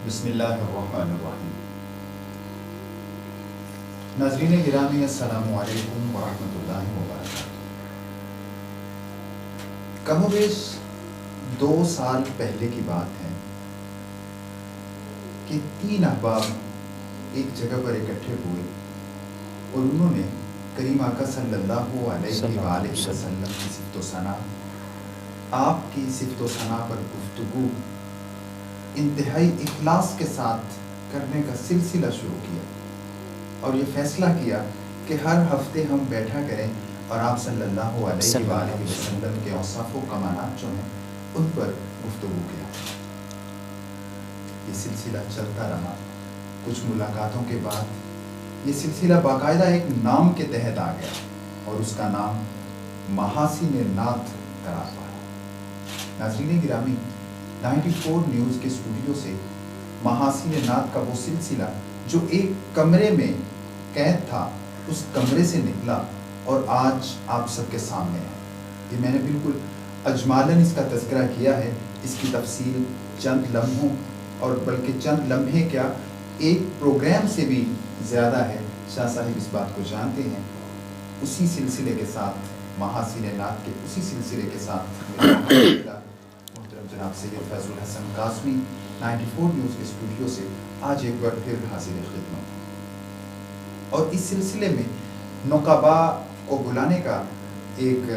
بسم اللہ الرحمن الرحیم۔ ناظرین گرامی، السلام علیکم ورحمۃ اللہ وبرکاتہ۔ کم و بیش 2 سال پہلے کی بات ہے کہ 3 احباب ایک جگہ پر اکٹھے ہوئے اور انہوں نے کریم آقا صلی اللہ علیہ وآلہ وسلم کی صفت و ثنا، آپ کی صفت و ثنا پر گفتگو انتہائی اخلاص کے ساتھ کرنے کا سلسلہ شروع کیا اور یہ فیصلہ کیا کہ ہر ہفتے ہم بیٹھا کریں اور آپ صلی اللہ علیہ وآلہ وسلم کے اوصاف و کمالات جو ہیں ان پر گفتگو کیا۔ یہ سلسلہ چلتا رہا۔ کچھ ملاقاتوں کے بعد یہ سلسلہ باقاعدہ ایک نام کے تحت آ گیا اور اس کا نام محاسن نعت قرار پایا۔ ناظرین گرامی، 94 نیوز کے اسٹوڈیو سے محاسن نعت کا وہ سلسلہ جو ایک کمرے میں قید تھا، اس کمرے سے نکلا اور آج آپ سب کے سامنے ہے۔ یہ میں نے بالکل اجمالاً اس کا تذکرہ کیا ہے، اس کی تفصیل چند لمحوں اور بلکہ چند لمحے کیا ایک پروگرام سے بھی زیادہ ہے۔ شاہ صاحب اس بات کو جانتے ہیں۔ اسی سلسلے کے ساتھ، محاسن نعت کے اسی سلسلے کے ساتھ جناب سید فیض الحسن قاسمی 94 نیوز کے اسٹوڈیو سے آج ایک بار پھر حاضر خدمت، اور اس سلسلے میں نقبا کو بلانے کا ایک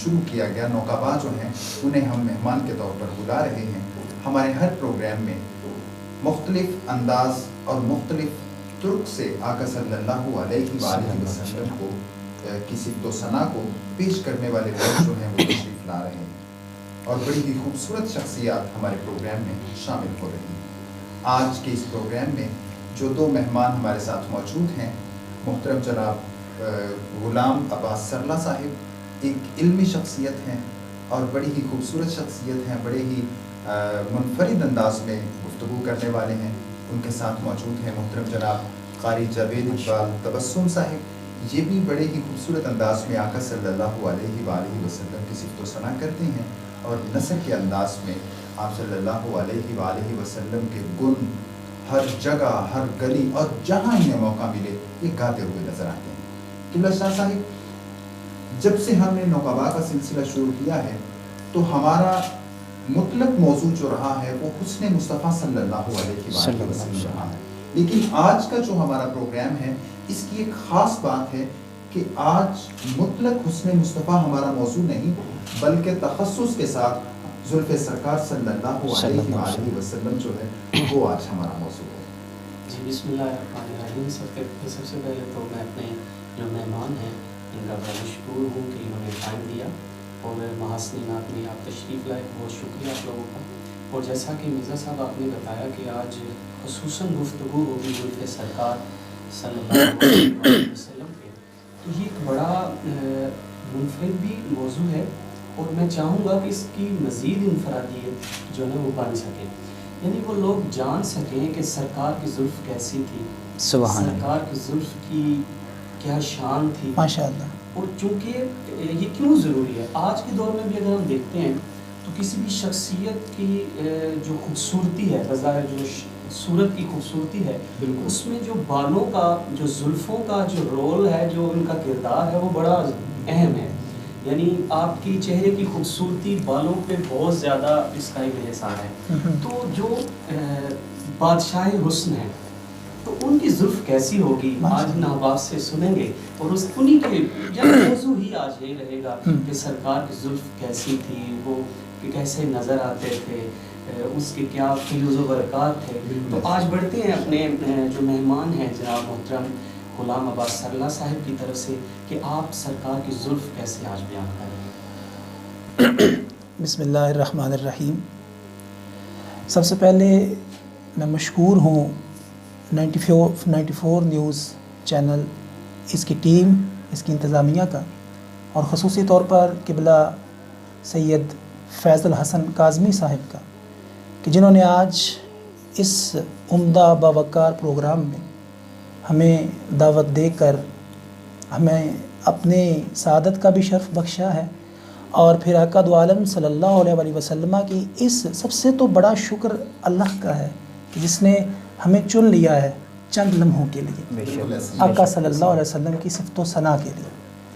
شروع کیا گیا۔ نقبا جو ہیں انہیں ہم مہمان کے طور پر بلا رہے ہیں۔ ہمارے ہر پروگرام میں مختلف انداز اور مختلف طرق سے آقا صلی اللہ علیہ وآلہ وسلم کو کی صفت و ثنا کو پیش کرنے والے لوگ جو ہیں وہ تشریف لا رہے ہیں اور بڑی ہی خوبصورت شخصیات ہمارے پروگرام میں شامل ہو رہی ہیں۔ آج کے اس پروگرام میں جو 2 مہمان ہمارے ساتھ موجود ہیں، محترم جناب غلام عباس سرلا صاحب ایک علمی شخصیت ہیں اور بڑی ہی خوبصورت شخصیت ہیں، بڑے ہی منفرد انداز میں گفتگو کرنے والے ہیں۔ ان کے ساتھ موجود ہیں محترم جناب قاری جاوید اقبال تبسم صاحب، یہ بھی بڑے ہی خوبصورت انداز میں آقا صلی اللہ علیہ وآلہ وسلم کی صفت و ثنا کرتے ہیں اور نثر کے انداز میں آپ صلی اللہ علیہ وآلہ وسلم کے گن ہر جگہ، ہر گلی اور جہاں انہیں موقع ملے یہ گاتے ہوئے نظر آتے ہیں۔ قبلہ شاہ صاحب، جب سے ہم نے نقبا کا سلسلہ شروع کیا ہے تو ہمارا مطلق موضوع جو رہا ہے وہ حسن مصطفیٰ صلی اللہ علیہ وآلہ وسلم رہا ہے، لیکن آج کا جو ہمارا پروگرام ہے اس کی ایک خاص بات ہے کہ آج مطلق حسن مصطفیٰ ہمارا موضوع نہیں بلکہ تخصص کے ساتھ زلف سرکار صلی اللہ علیہ وآلہ وسلم جو ہے وہ آج ہمارا موضوع ہے۔ جی بسم اللہ الرحمن الرحیم۔ سب سے پہلے تو میں اپنے جو مہمان ہیں ان کا بڑا مشکور ہوں کہ انہوں نے ٹائم دیا اور محاسن نعت میں آپ تشریف لائے، بہت شکریہ آپ لوگوں کا۔ اور جیسا کہ مرزا صاحب آپ نے بتایا کہ آج خصوصاً گفتگو ہوگی زلف سرکار صلی اللہ علیہ وسلم پہ، تو یہ ایک بڑا منفرد بھی موضوع ہے اور میں چاہوں گا کہ اس کی مزید انفرادیت جو ہے وہ بن سکے، یعنی وہ لوگ جان سکیں کہ سرکار کی زلف کیسی تھی، سرکار کی زلف کی کیا شان تھی ماشاءاللہ، اور چونکہ یہ کیوں ضروری ہے آج کے دور میں بھی اگر ہم دیکھتے ہیں تو کسی بھی شخصیت کی جو خوبصورتی ہے، بظاہر جو صورت کی خوبصورتی ہے، اس میں جو بالوں کا، جو زلفوں کا جو رول ہے، جو ان کا کردار ہے وہ بڑا اہم ہے۔ یعنی آپ کی چہرے کی خوبصورتی بالوں پہ بہت زیادہ اس کا ایک انحصار ہے۔ تو جو بادشاہ حسن ہے تو ان کی زلف کیسی ہوگی آج ناباز سے سنیں گے، اور اس انہی کے جب موضوع ہی آج یہی رہے گا کہ سرکار کی زلف کیسی تھی، وہ کیسے نظر آتے تھے، اس کے کیا فیوز و برکات تھے۔ تو آج بڑھتے ہیں اپنے جو مہمان ہیں جناب محترم غلام عباس سرلا صاحب کی طرف سے کہ آپ سرکار کی زلف کیسے آج بیان کریں۔ بسم اللہ الرحمن الرحیم۔ سب سے پہلے میں مشکور ہوں 94 نیوز چینل، اس کی ٹیم، اس کی انتظامیہ کا، اور خصوصی طور پر قبلہ سید فیض الحسن قاسمی صاحب کا، کہ جنہوں نے آج اس عمدہ باوقار پروگرام میں ہمیں دعوت دے کر ہمیں اپنے سعادت کا بھی شرف بخشا ہے، اور پھر آقا دو عالم صلی اللہ علیہ وسلم کی اس سب سے تو بڑا شکر اللہ کا ہے کہ جس نے ہمیں چن لیا ہے چند لمحوں کے لیے، بالکل ایسے ہی۔ آقا صلی اللہ علیہ وسلم کی صفت و ثنا کے لیے۔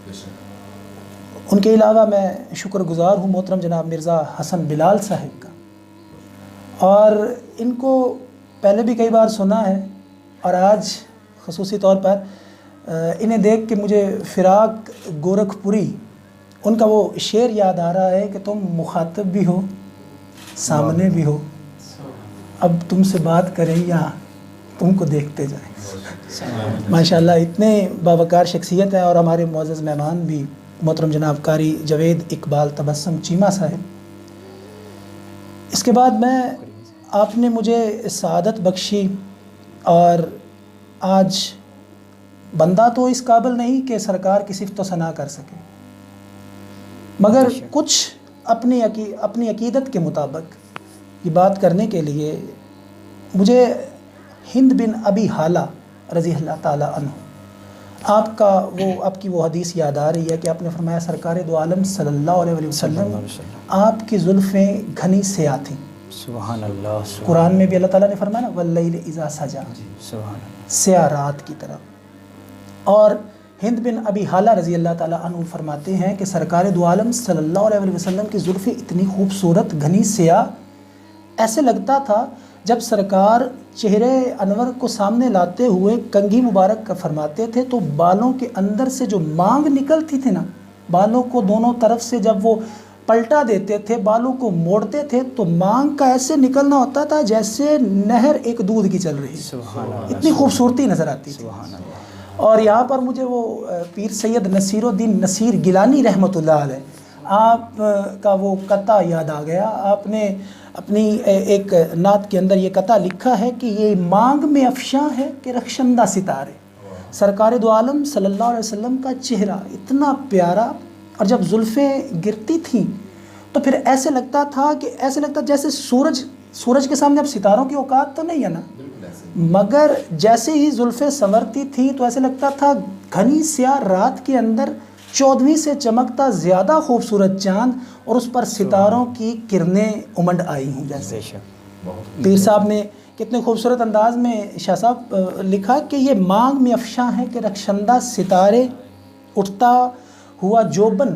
بے شک۔ ان کے علاوہ میں شکر گزار ہوں محترم جناب مرزا حسن بلال صاحب کا، اور ان کو پہلے بھی کئی بار سنا ہے، اور آج خصوصی طور پر انہیں دیکھ کے مجھے فراق گورکھپوری ان کا وہ شعر یاد آ رہا ہے کہ تم مخاطب بھی ہو سامنے بھی ہو، اب تم سے بات کریں یا تم کو دیکھتے جائیں۔ ماشاءاللہ اتنے باوقار شخصیت ہیں، اور ہمارے معزز مہمان بھی محترم جناب قاری جوید اقبال تبسم چیمہ صاحب۔ اس کے بعد آپ نے مجھے سعادت بخشی، اور آج بندہ تو اس قابل نہیں کہ سرکار کی صفت و ثنا کر سکے، مگر کچھ اپنی عقیدت کے مطابق یہ بات کرنے کے لیے مجھے ہند بن ابی حالہ رضی اللہ تعالیٰ عنہ آپ کی وہ حدیث یاد آ رہی ہے کہ آپ نے فرمایا سرکار دو عالم صلی اللہ علیہ وسلم آپ کی زلفیں گھنی سیاہ تھیں۔ سبحان اللہ۔ قرآن میں بھی اللہ تعالیٰ نے فرمایا نا واللیل اذا سجا، سبحان اللہ۔ سیاہ رات کی طرح۔ اور ہند بن ابی حالہ رضی اللہ تعالیٰ عنہ فرماتے ہیں کہ سرکار دو عالم صلی اللہ علیہ وسلم کی زلفیں اتنی خوبصورت گھنی سیاہ، ایسے لگتا تھا جب سرکار چہرے انور کو سامنے لاتے ہوئے کنگھی مبارک کا فرماتے تھے تو بالوں کے اندر سے جو مانگ نکلتی تھی نا، بالوں کو دونوں طرف سے جب وہ پلٹا دیتے تھے، بالوں کو موڑتے تھے تو مانگ کا ایسے نکلنا ہوتا تھا جیسے نہر ایک دودھ کی چل رہی ہے۔ سبحان اللہ۔ اتنی خوبصورتی نظر آتی تھی۔ سبحان اللہ۔ اور یہاں پر مجھے وہ پیر سید نصیر الدین نصیر گیلانی رحمۃ اللہ علیہ آپ کا وہ قطع یاد آ گیا۔ آپ نے اپنی ایک نعت کے اندر یہ قطع لکھا ہے کہ یہ مانگ میں افشاں ہے کہ رخشندہ ستارے، سرکار دو عالم صلی اللہ علیہ وسلم کا چہرہ اتنا پیارا، اور جب زلفیں گرتی تھیں تو پھر ایسے لگتا جیسے سورج کے سامنے اب ستاروں کی اوقات تو نہیں ہے نا، مگر جیسے ہی زلفیں سنورتی تھیں تو ایسے لگتا تھا گھنی سیاہ رات کے اندر 14ویں سے چمکتا زیادہ خوبصورت چاند، اور اس پر ستاروں کی کرنیں امنڈ آئی ہوں جیسے۔ پیر صاحب نے کتنے خوبصورت انداز میں شاہ صاحب لکھا کہ یہ مانگ میں افشاں ہے کہ رخشندہ ستارے، اٹھتا ہوا جوبن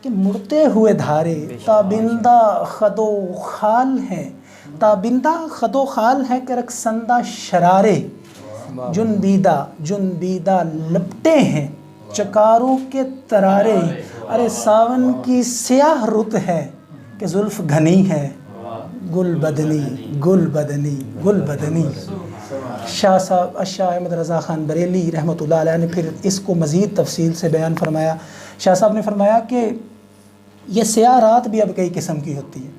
کہ مڑتے ہوئے دھارے، تابندہ خد و خال ہیں، تابندہ خد و خال ہے کہ رقصندہ شرارے، جنبیدہ لپٹے ہیں چکاروں کے ترارے، ارے ساون کی سیاہ رت ہے کہ زلف گھنی ہے، گل بدنی۔ شاہ صاحب شاہ احمد رضا خان بریلی رحمۃ اللہ علیہ نے پھر اس کو مزید تفصیل سے بیان فرمایا۔ شاہ صاحب نے فرمایا کہ یہ سیاہ رات بھی اب کئی قسم کی ہوتی ہے۔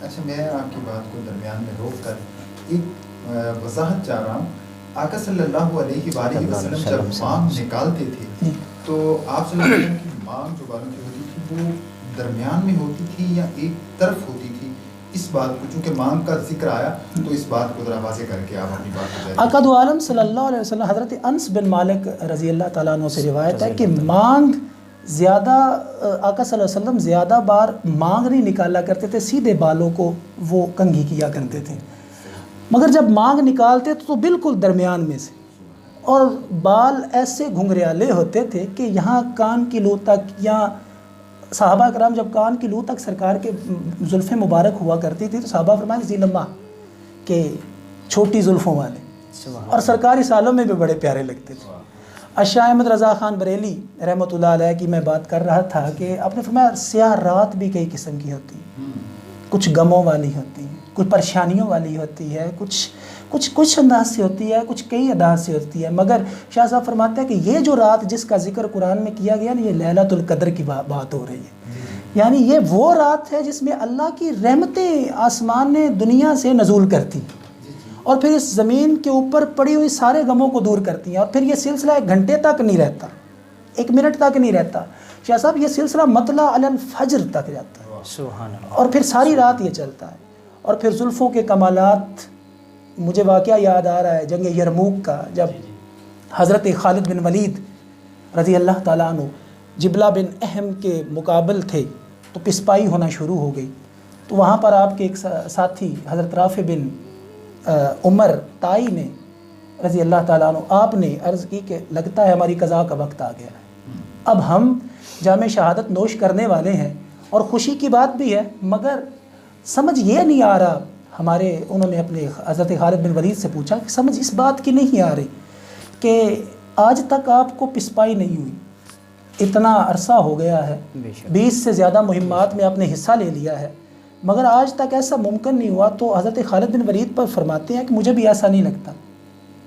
اچھا، میں آپ کی بات کو درمیان میں روک کر ایک وضاحت چاہ رہا ہوں۔ آقا صلی اللہ علیہ وآلہ وسلم جب مانگ نکالتے تھے تو آپ صلی اللہ علیہ وسلم کی مانگ جو بالوں کی ہوتی تھی وہ درمیان میں ہوتی تھی یا ایک طرف ہوتی تھی؟ اس بات کو چونکہ مانگ کا ذکر آیا تو اس بات کو ذرا واضح کر کے آپ اپنی بات کو جائیں۔ آقا دو عالم صلی اللہ علیہ وسلم حضرت انس بن مالک رضی اللہ تعالیٰ عنہ سے روایت ہے کہ مانگ زیادہ آقا صلی اللہ علیہ وسلم زیادہ بار مانگ نہیں نکالا کرتے تھے، سیدھے بالوں کو وہ کنگھی کیا کرتے تھے، مگر جب مانگ نکالتے تو بالکل درمیان میں سے، اور بال ایسے گھنگریالے ہوتے تھے کہ یہاں کان کی لو تک، یا صحابہ کرام جب کان کی لو تک سرکار کے زلفیں مبارک ہوا کرتی تھی تو صحابہ فرمائیں ذی لمہ کہ چھوٹی زلفوں والے، اور سرکاری سالوں میں بھی بڑے پیارے لگتے تھے۔ شاہ احمد رضا خان بریلی رحمۃ اللہ علیہ کی میں بات کر رہا تھا کہ آپ نے فرمایا سیاہ رات بھی کئی قسم کی ہوتی ہے، کچھ غموں والی ہوتی ہے، کچھ پریشانیوں والی ہوتی ہے، کچھ انداز سے ہوتی ہے، کچھ کئی انداز سے ہوتی ہے، مگر شاہ صاحب فرماتے ہیں کہ یہ جو رات جس کا ذکر قرآن میں کیا گیا نا، یہ لیلۃ القدر کی بات ہو رہی ہے، یعنی یہ وہ رات ہے جس میں اللہ کی رحمتیں آسمان نے دنیا سے نزول کرتی اور پھر اس زمین کے اوپر پڑی ہوئی سارے غموں کو دور کرتی ہیں، اور پھر یہ سلسلہ 1 گھنٹے تک نہیں رہتا، 1 منٹ تک نہیں رہتا شاہ صاحب، یہ سلسلہ مطلع علی الفجر تک جاتا ہے، سبحان اللہ، اور پھر ساری رات یہ چلتا ہے، اور پھر زلفوں کے کمالات۔ مجھے واقعہ یاد آ رہا ہے جنگ یرموک کا، جب حضرت خالد بن ولید رضی اللہ تعالیٰ عنہ جبلہ بن اہم کے مقابل تھے تو پسپائی ہونا شروع ہو گئی، تو وہاں پر آپ کے ایک ساتھی حضرت رافع بن عمر تائی نے رضی اللہ تعالیٰ عنہ آپ نے عرض کی کہ لگتا ہے ہماری قضاء کا وقت آ گیا ہے، اب ہم جام شہادت نوش کرنے والے ہیں، اور خوشی کی بات بھی ہے، مگر سمجھ یہ نہیں آ رہا ہمارے، انہوں نے اپنے حضرت خالد بن ولید سے پوچھا کہ سمجھ اس بات کی نہیں آ رہی کہ آج تک آپ کو پسپائی نہیں ہوئی، اتنا عرصہ ہو گیا ہے، 20 سے زیادہ مہمات میں آپ نے حصہ لے لیا ہے، مگر آج تک ایسا ممکن نہیں ہوا۔ تو حضرت خالد بن ولید پر فرماتے ہیں کہ مجھے بھی ایسا نہیں لگتا،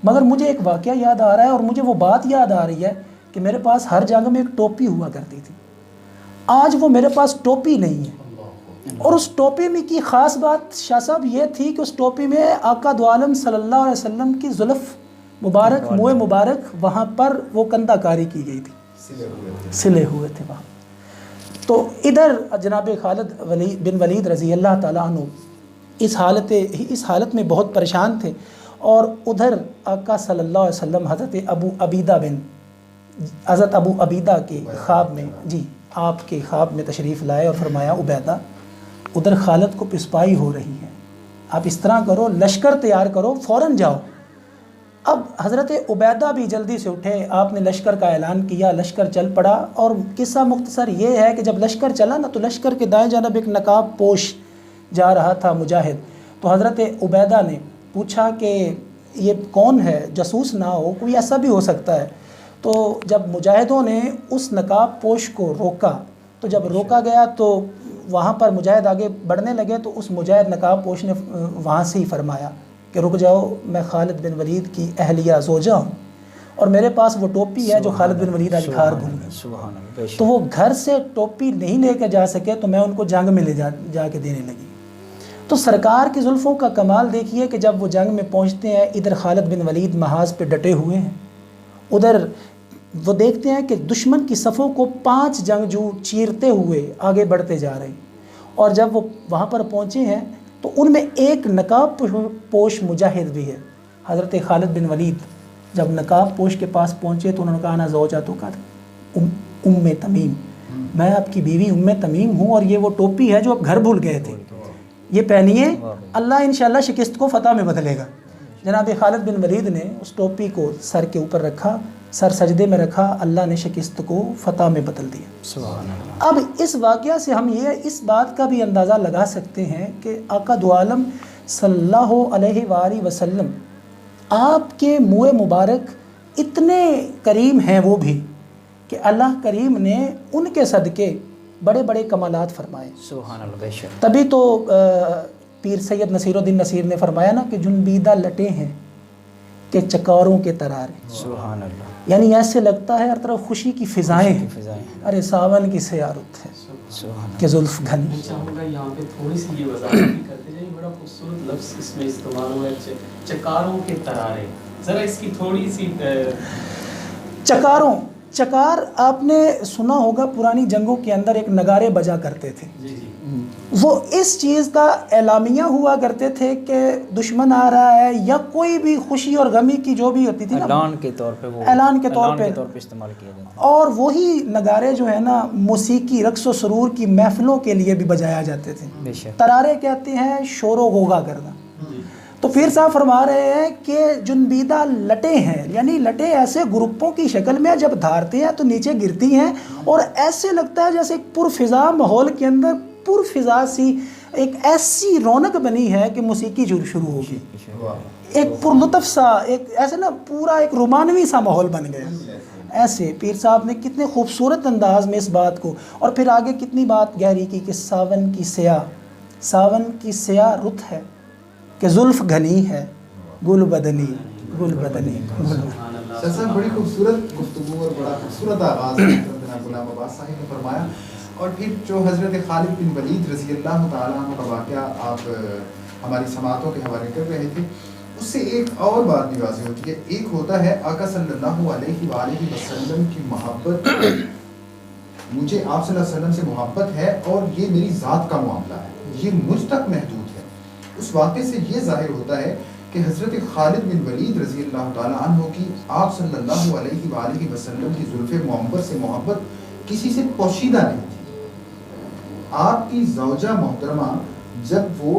مگر مجھے ایک واقعہ یاد آ رہا ہے، اور مجھے وہ بات یاد آ رہی ہے کہ میرے پاس ہر جنگ میں ایک ٹوپی ہوا کرتی تھی، آج وہ میرے پاس ٹوپی نہیں ہے، اور اس ٹوپی میں کی خاص بات شاہ صاحب یہ تھی کہ اس ٹوپی میں آقا دو عالم صلی اللہ علیہ وسلم کی زلف مبارک، منہ مبارک، وہاں پر وہ کندہ کاری کی گئی تھی، سلے ہوئے تھے وہاں۔ تو ادھر جناب خالد بن ولید رضی اللہ تعالیٰ عنہ اس حالت میں بہت پریشان تھے، اور ادھر آقا صلی اللہ علیہ وسلم حضرت ابو عبیدہ کے خواب میں، جی آپ کے خواب میں تشریف لائے اور فرمایا عبیدہ ادھر خالد کو پسپائی ہو رہی ہے، آپ اس طرح کرو لشکر تیار کرو، فوراً جاؤ۔ اب حضرت عبیدہ بھی جلدی سے اٹھے، آپ نے لشکر کا اعلان کیا، لشکر چل پڑا، اور قصہ مختصر یہ ہے کہ جب لشکر چلا نا تو لشکر کے دائیں جانب ایک نقاب پوش جا رہا تھا مجاہد، تو حضرت عبیدہ نے پوچھا کہ یہ کون ہے، جاسوس نہ ہو، کوئی ایسا بھی ہو سکتا ہے۔ تو جب مجاہدوں نے اس نقاب پوش کو روکا، تو جب روکا گیا تو وہاں پر مجاہد آگے بڑھنے لگے، تو اس مجاہد نقاب پوش نے وہاں سے ہی فرمایا کہ رک جاؤ، میں خالد بن ولید کی اہلیہ زوجہ ہوں، اور میرے پاس وہ ٹوپی ہے جو خالد بن ولید علی کھار بھول گئے، تو وہ گھر سے ٹوپی نہیں لے کے جا سکے، تو میں ان کو جنگ میں لے جا کے دینے لگی۔ تو سرکار کی زلفوں کا کمال دیکھیے کہ جب وہ جنگ میں پہنچتے ہیں، ادھر خالد بن ولید محاذ پہ ڈٹے ہوئے ہیں، ادھر وہ دیکھتے ہیں کہ دشمن کی صفوں کو 5 جنگجو چیرتے ہوئے آگے بڑھتے جا رہے ہیں، اور جب وہ وہاں پر پہنچے ہیں تو ان میں ایک نقاب پوش مجاہد بھی ہے۔ حضرت خالد بن ولید جب نقاب پوش کے پاس پہنچے تو انہوں نے کہا نا زوجہ تو کہا ام تمیم، میں آپ کی بیوی ام تمیم ہوں، اور یہ وہ ٹوپی ہے جو آپ گھر بھول گئے تھے، یہ پہنیے، اللہ انشاءاللہ شکست کو فتح میں بدلے گا۔ جناب خالد بن ولید نے اس ٹوپی کو سر کے اوپر رکھا، سر سجدے میں رکھا، اللہ نے شکست کو فتح میں بدل دیا۔ سبحان اللہ۔ اب اس واقعہ سے ہم اس بات کا بھی اندازہ لگا سکتے ہیں کہ آقا دو عالم صلی اللہ علیہ وآلہ وسلم آپ کے منہ مبارک اتنے کریم ہیں وہ بھی، کہ اللہ کریم نے ان کے صدقے بڑے بڑے کمالات فرمائے۔ سبحان اللہ، بے شک۔ تبھی تو پیر سید نصیر الدین نصیر نے فرمایا نا کہ جنبیدہ لٹے ہیں کہ چکاروں کے ترارے، سبحان اللہ، یعنی ایسے لگتا ہے ہر طرف خوشی کی فضائیں ہیں، فضائیں، ارے ساون کی سیارت ہے سبحان کہ زلف گھنی۔ میں چاہوں گا یہاں پہ تھوڑی سی یہ وضاحت بھی کرتے جائیں، بڑا خوبصورت لفظ اس میں استعمال ہوا ہے، چکاروں کے ترارے، ذرا اس کی تھوڑی سی چکار آپ نے سنا ہوگا، پرانی جنگوں کے اندر ایک نگارے بجا کرتے تھے، جی جی وہ اس چیز کا اعلامیہ ہوا کرتے تھے کہ دشمن آ رہا ہے، یا کوئی بھی خوشی اور غمی کی جو بھی ہوتی تھی نا، اعلان کے طور پہ وہ اعلان کے طور پہ استعمال کیا جاتا ہے، اور وہی نگارے جو ہے نا موسیقی، رقص و سرور کی محفلوں کے لیے بھی بجایا جاتے تھے۔ بے شک۔ ترارے کہتے ہیں شور و غوغا کرنا۔ تو پیر صاحب فرما رہے ہیں کہ جنبیدہ لٹے ہیں، یعنی لٹے ایسے گروپوں کی شکل میں جب دھارتے ہیں تو نیچے گرتی ہیں، اور ایسے لگتا ہے جیسے ایک پرفضا ماحول کے اندر پرفضا سی ایک ایسی رونق بنی ہے کہ موسیقی شروع ہوگی، ایک پرلطف سا، ایک ایسے نا پورا ایک رومانوی سا ماحول بن گیا۔ ایسے پیر صاحب نے کتنے خوبصورت انداز میں اس بات کو، اور پھر آگے کتنی بات گہری کی کہ ساون کی سیاہ رت ہے کہ زلف گھنی ہے، گل بدنی گل بدنی گل بدنی۔ شاہ صاحب بڑی خوبصورت گفتگو اور بڑا خوبصورت آغاز جناب غلام عباس صاحب نے فرمایا، اور پھر جو حضرت خالد بن ولید رضی اللہ تعالیٰ عنہ کا واقعہ آپ ہماری سماعتوں کے حوالے کر رہے تھے، اس سے ایک اور بات بھی واضح ہوتی ہے۔ ایک ہوتا ہے آقا صلی اللہ علیہ وآلہ وسلم کی محبت، مجھے آپ صلی اللہ علیہ وسلم سے محبت ہے اور یہ میری ذات کا معاملہ ہے، یہ مجھ تک محدود ہے۔ اس واقعے سے یہ ظاہر ہوتا ہے کہ حضرت خالد بن ولید رضی اللہ تعالیٰ عنہ کی آپ صلی اللہ علیہ وآلہ وسلم کی زلف محبت سے محبت کسی سے پوشیدہ نہیں تھی۔ آپ کی زوجہ محترمہ جب وہ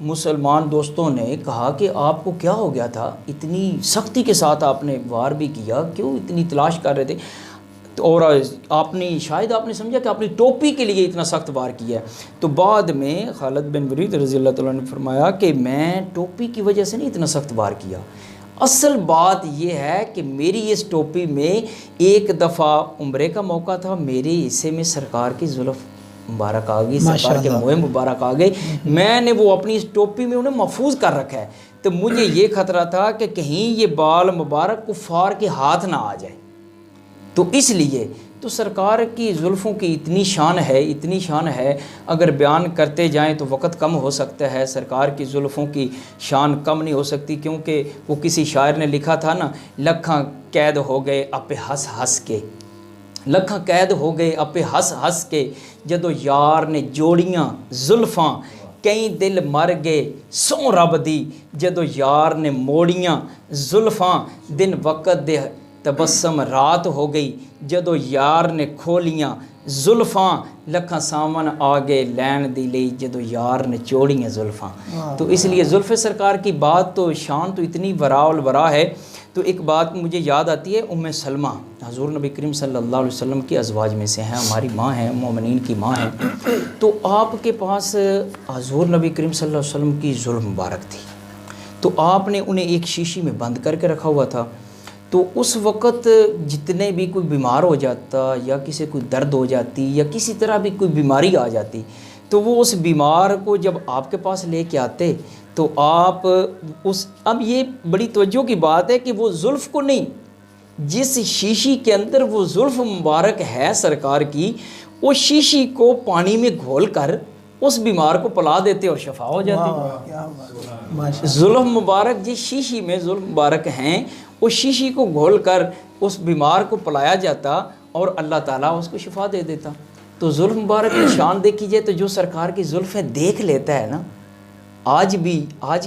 مسلمان دوستوں نے کہا کہ آپ کو کیا ہو گیا تھا، اتنی سختی کے ساتھ آپ نے وار بھی کیا، کیوں اتنی تلاش کر رہے تھے؟ اور شاید آپ نے سمجھا کہ اپنی ٹوپی کے لیے اتنا سخت وار کیا ہے۔ تو بعد میں خالد بن ولید رضی اللہ تعالیٰ نے فرمایا کہ میں ٹوپی کی وجہ سے نہیں اتنا سخت وار کیا، اصل بات یہ ہے کہ میری اس ٹوپی میں ایک دفعہ عمرے کا موقع تھا، میرے حصے میں سرکار کی زلف مبارک آ گئی، سرکار کے منہ مبارک آ گئی، میں نے وہ اپنی اس ٹوپی میں انہیں محفوظ کر رکھا ہے۔ تو مجھے یہ خطرہ تھا کہ کہیں یہ بال مبارک کفار کے ہاتھ نہ آ جائے، تو اس لیے تو سرکار کی زلفوں کی اتنی شان ہے، اگر بیان کرتے جائیں تو وقت کم ہو سکتا ہے، سرکار کی زلفوں کی شان کم نہیں ہو سکتی، کیونکہ وہ کسی شاعر نے لکھا تھا نا، لکھاں قید ہو گئے اپے ہنس ہنس کے، لکھاں قید ہو گئے اپے ہنس ہنس کے، جدو یار نے جوڑیاں زلفاں، کئی دل مر گئے سو رب دی، جدو یار نے موڑیاں زلفاں، دن وقت دے تبسم رات ہو گئی، جدو یار نے کھولیاں زلفاں، لکھاں سامن آگے لین دی لئی، جدو یار نے چوڑیاں زلفاں۔ تو اس لیے زلف سرکار کی بات تو شان تو اتنی ورا الورا ہے۔ تو ایک بات مجھے یاد آتی ہے، ام سلمہ حضور نبی کریم صلی اللہ علیہ وسلم کی ازواج میں سے ہیں، ہماری ماں ہیں، مومنین کی ماں ہیں، تو آپ کے پاس حضور نبی کریم صلی اللہ علیہ وسلم کی زلف مبارک تھی، تو آپ نے انہیں ایک شیشی میں بند کر کے رکھا ہوا تھا۔ تو اس وقت جتنے بھی کوئی بیمار ہو جاتا یا کسی کوئی درد ہو جاتی یا کسی طرح بھی کوئی بیماری آ جاتی، تو وہ اس بیمار کو جب آپ کے پاس لے کے آتے تو آپ اب یہ بڑی توجہ کی بات ہے کہ وہ زلف کو نہیں، جس شیشی کے اندر وہ زلف مبارک ہے سرکار کی، اس شیشی کو پانی میں گھول کر اس بیمار کو پلا دیتے اور شفا ہو جاتی۔ زلف مبارک جس شیشی میں زلف مبارک ہیں، اس شیشی کو گھول کر اس بیمار کو پلایا جاتا اور اللہ تعالیٰ اس کو شفا دے دیتا۔ تو زلف مبارک کی شان دیکھی جائے تو جو سرکار کی زلفیں دیکھ لیتا ہے نا، آج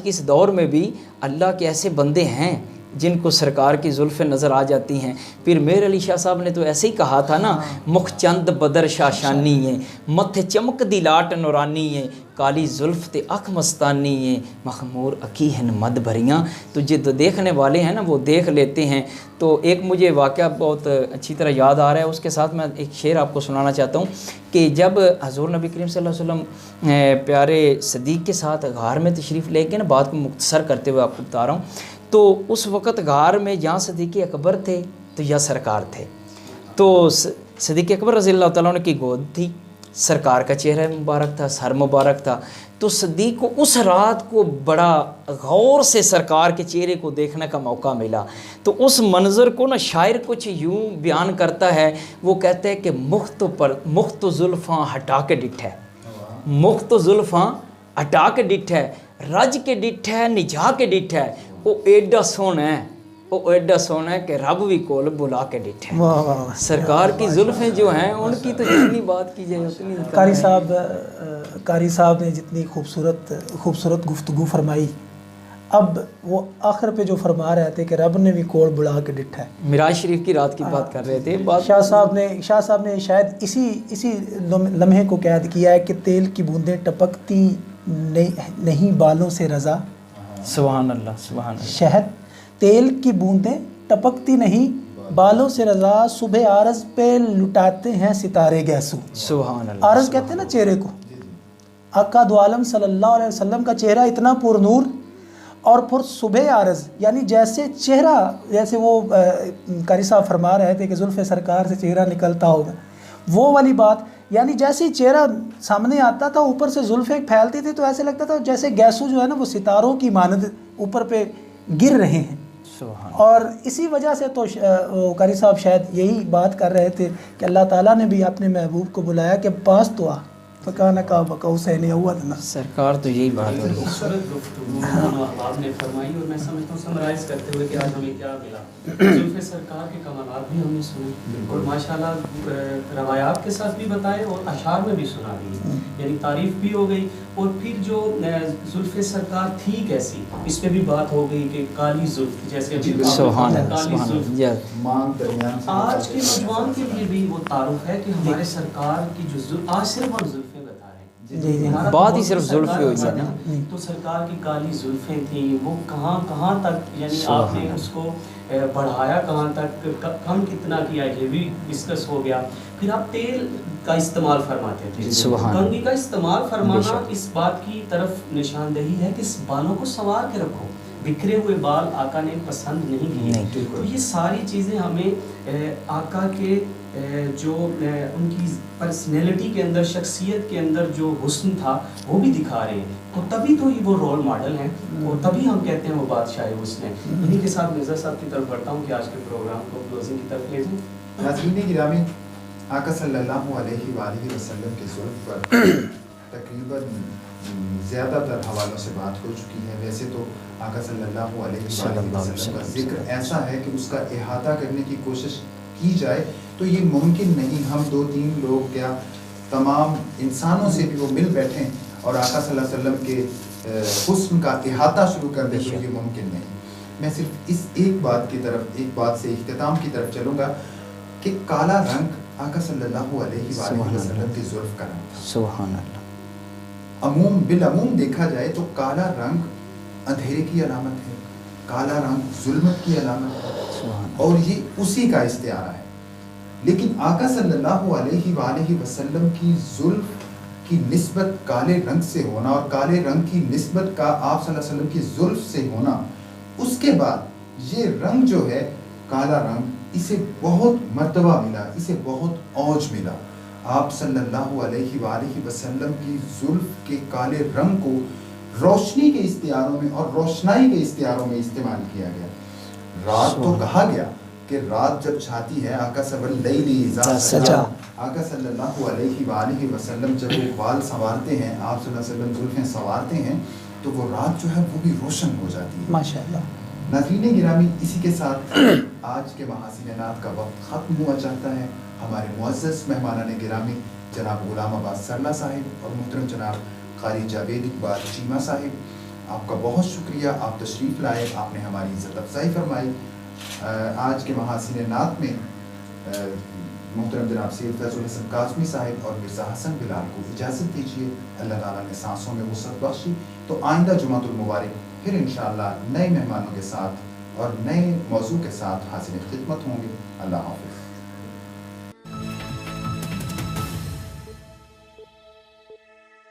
کے اس دور میں بھی اللہ کے ایسے بندے ہیں جن کو سرکار کی زلفیں نظر آ جاتی ہیں۔ پھر میر علی شاہ صاحب نے تو ایسے ہی کہا تھا نا، مخ چند بدر شاشانی ہے، متھے چمک دی لاٹ نورانی ہے، کالی زلف تے اکھ مستانی ہے، مخمور اکی ہیں مد بھریاں۔ تو جو دیکھنے والے ہیں نا وہ دیکھ لیتے ہیں۔ تو ایک مجھے واقعہ بہت اچھی طرح یاد آ رہا ہے، اس کے ساتھ میں ایک شعر آپ کو سنانا چاہتا ہوں کہ جب حضور نبی کریم صلی اللہ علیہ وسلم پیارے صدیق کے ساتھ غار میں تشریف لے کے نا، بات کو مختصر کرتے ہوئے آپ کو بتا رہا ہوں، تو اس وقت غار میں جہاں صدیق اکبر تھے تو یا سرکار تھے، تو صدیق اکبر رضی اللہ تعالیٰ عنہ کی گود تھی، سرکار کا چہرہ مبارک تھا، سر مبارک تھا۔ تو صدیق کو اس رات کو بڑا غور سے سرکار کے چہرے کو دیکھنے کا موقع ملا۔ تو اس منظر کو نا شاعر کچھ یوں بیان کرتا ہے، وہ کہتا ہے کہ مخت زلفاں ہٹا کے ڈٹھے، مخت زلفاں ہٹا کے ڈٹھے، رج کے ڈٹھے نجا کے ڈٹھے، وہ ایڈا سونا ہے کہ رب بھی کول بلا کے ڈٹھے۔ سرکار کی زلفیں جو ہیں ان کی تو جتنی بات کی جائے اتنی قاری صاحب نے جتنی خوبصورت گفتگو فرمائی، اب وہ آخر پہ جو فرما رہے تھے کہ رب نے بھی کول بلا کے ڈٹھا ہے، معراج شریف کی رات کی بات کر رہے تھے۔ شاہ صاحب نے شاید اسی لمحے کو قید کیا ہے کہ تیل کی بوندیں ٹپکتی نہیں بالوں سے رضا، سبحان اللہ سبحان اللہ، شہد تیل کی بوندیں ٹپکتی نہیں بالوں سے رضا، صبح عارض پہ لٹاتے ہیں ستارے گیسو۔ سبحان اللہ، عارض کہتے ہیں نا چہرے کو، آقا دو عالم صلی اللہ علیہ وسلم کا چہرہ اتنا پر نور، اور پھر صبح عارض یعنی جیسے چہرہ، جیسے وہ قاری صاحب فرما رہے تھے کہ زلف سرکار سے چہرہ نکلتا ہوگا، وہ والی بات، یعنی جیسے ہی چہرہ سامنے آتا تھا اوپر سے زلفیں پھیلتی تھی تو ایسے لگتا تھا جیسے گیسو جو ہے نا وہ ستاروں کی مانند اوپر پہ گر رہے ہیں۔ اور اسی وجہ سے تو قاری صاحب شاید یہی بات کر رہے تھے کہ اللہ تعالیٰ نے بھی اپنے محبوب کو بلایا کہ پاس تو آ فکانہ کا قوسین او ادنیٰ۔ سرکار تو یہی بات ہے، خوبصورت گفتگو آپ نے فرمائی، اور میں سمجھتا ہوں سمرائز کرتے ہوئے کہ آج ہمیں کیا ملا، زلف سرکار کے کمالات بھی ہم نے سنے اور ماشاءاللہ روایات کے ساتھ بھی بتائے اور اشعار میں بھی سنا دی، یعنی تعریف بھی ہو گئی۔ اور پھر جو زلف سرکار تھی کیسی، اس پہ بھی بات ہو گئی کہ کالی زلف، جیسے کالی زلف، آج کے نوجوان کے لیے بھی وہ تعارف ہے کہ ہمارے سرکار کی جو آج صرف ہم زلفیں بتا رہے ہیں، جی جی ہمارا بات تو ہی صرف سرکار زلفیں ہوئی ہے کا نا. جی. تو سرکار کی کالی زلفیں تھیں، وہ کہاں کہاں تک، یعنی سبحان آپ نے اللہ. اس کو بڑھایا کہاں تک، کم کتنا کیا، یہ بھی ڈسکس ہو گیا. پھر آپ تیل کا استعمال فرماتے تھے. سبحان کنگھی کا استعمال بے فرمانا شک. اس بات کی طرف نشاندہی ہے کہ اس بالوں کو سنوار کے رکھو. بکھرے ہوئے بال آقا نے پسند نہیں کیے. نہیں. تو یہ ساری چیزیں ہمیں آقا کے جو ان کی پرسنالٹی کے اندر، شخصیت کے اندر جو حسن تھا وہ بھی دکھا رہے ہیں. تو تبھی تو یہ وہ رول ماڈل ہیں، اور تبھی ہم کہتے ہیں وہ بادشاہ حسن ہے. انہیں کے ساتھ مرزا صاحب کی طرف بڑھتا ہوں کہ آج کے پروگرام کو کلوزنگ کی طرف لے جائیں. ناظرین گرامی، آقا صلی اللہ علیہ وآلہ وسلم کے ظلم پر تقریباً زیادہ تر حوالوں سے بات ہو چکی ہے. ویسے تو آقا صلی اللہ علیہ وآلہ وسلم کا ذکر ایسا ہے کہ اس کا احاطہ کرنے کی کوشش کی جائے تو یہ ممکن نہیں. ہم 2-3 لوگ کیا، تمام انسانوں سے بھی وہ مل بیٹھیں اور آقا صلی اللہ علیہ وسلم کے حسن کا احاطہ شروع کر دیں تو یہ ممکن نہیں. میں صرف اس ایک بات سے اختتام کی طرف چلوں گا کہ کالا رنگ آقا صلی اللہ علیہ وآلہ وسلم کی زلف کا رنگ تھا. سبحان اللہ. بالعموم دیکھا جائے تو کالا رنگ اندھیرے کی علامت ہے، کالا رنگ ظلمت کی علامت ہے، اور یہ اسی کا استعارہ ہے. لیکن آقا صلی اللہ علیہ وآلہ وسلم کی زلف کی نسبت کالے رنگ سے ہونا، اور کالے رنگ کی نسبت کا آپ صلی اللہ علیہ وسلم کی زلف سے ہونا، اس کے بعد یہ رنگ جو ہے کالا رنگ، اسے بہت مرتبہ ملا، اسے بہت اوج ملا. آپ صلی اللہ علیہ وآلہ وسلم کی زلف کے کالے رنگ کو روشنی کے استعاروں میں اور روشنائی کے استعاروں میں استعمال کیا گیا. رات تو کہا گیا کہ رات جب چھاتی ہے، آقا آقا صلی اللہ علیہ وآلہ وسلم جب وہ بال سنوارتے ہیں، آپ صلی اللہ علیہ وسلم زلفیں سنوارتے ہیں تو وہ رات جو ہے وہ بھی روشن ہو جاتی ہے. ماشاءاللہ. ناظرین گرامی، اسی کے ساتھ آج کے محاسن نعت کا وقت ختم ہوا چاہتا ہے. ہمارے معزز مہمانان گرامی جناب غلام عباس سرلا صاحب اور محترم جناب قاری جاوید اقبال چیمہ صاحب، آپ کا بہت شکریہ. آپ تشریف لائے، آپ نے ہماری عزت افزائی فرمائی. آج کے محاسن نعت میں محترم جناب سید فیض الحسن کاظمی صاحب اور مرزا حسن بلال کو اجازت دیجیے. اللہ تعالیٰ نے سانسوں میں وسعت بخشی. تو آئندہ جمعۃ المبارک پھر انشاءاللہ نئے مہمانوں کے ساتھ اور نئے موضوع کے ساتھ حاضر خدمت ہوں گے. اللہ حافظ.